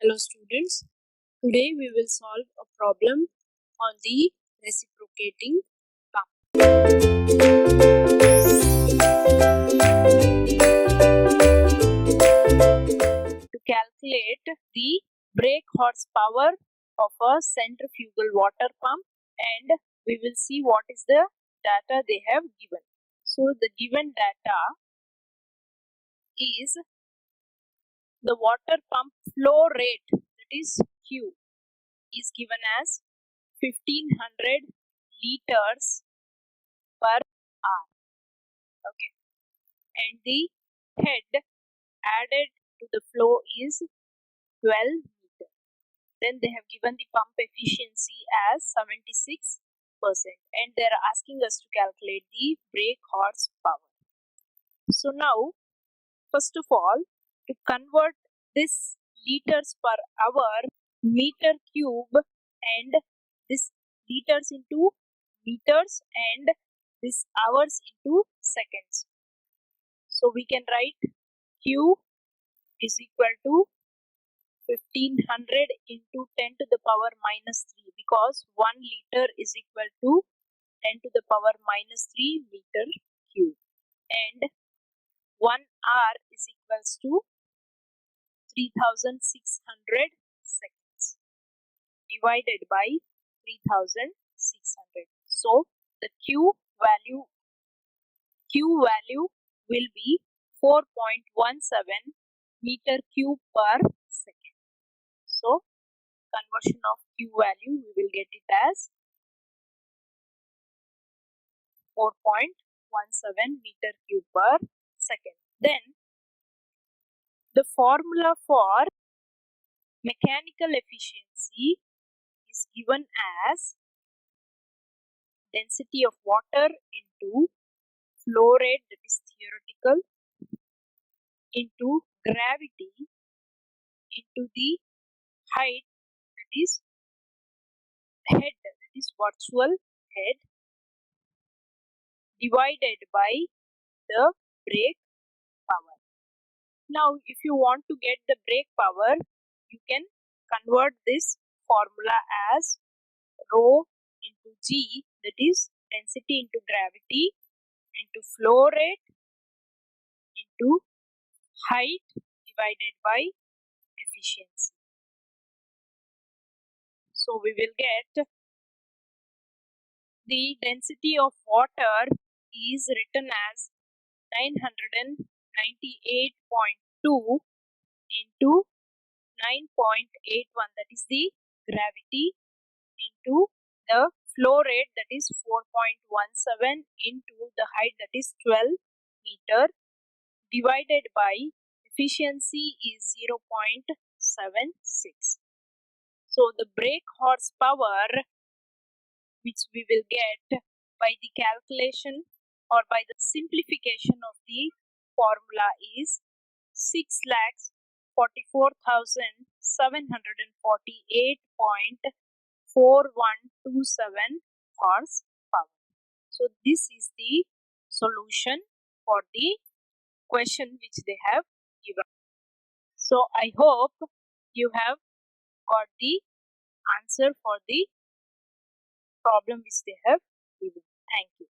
Hello students, today we will solve a problem on the reciprocating pump. To calculate the brake horsepower of a centrifugal water pump, and we will see what is the data they have given. So the given data is the water pump flow rate, that is Q, is given as 1500 liters per hour. Okay, and the head added to the flow is 12 meter. Then they have given the pump efficiency as 76%, and they are asking us to calculate the brake horsepower. So now, first of all, to convert this liters per hour, meter cube, and this liters into meters, and this hours into seconds. So we can write Q is equal to 1500 into 10 to the power minus 3, because 1 liter is equal to 10 to the power minus 3 meter cube, and 1 hour is equals to 3600 seconds divided by 3600. So the Q value will be 4.17 meter cube per second. So conversion of Q value, we will get it as 4.17 meter cube per second. Then the formula for mechanical efficiency is given as density of water into flow rate, that is theoretical, into gravity into the height, that is head, that is virtual head, divided by the brake power. Now if you want to get the brake power, you can convert this formula as rho into G, that is density into gravity, into flow rate, into height divided by efficiency. So we will get the density of water is written as 998.2 into 9.81, that is the gravity, into the flow rate, that is 4.17, into the height, that is 12 meter, divided by efficiency is 0.76. So the brake horsepower, which we will get by the calculation or by the simplification of the formula, is 6,44,748.4127 horsepower. So this is the solution for the question which they have given. So I hope you have got the answer for the problem which they have given. Thank you.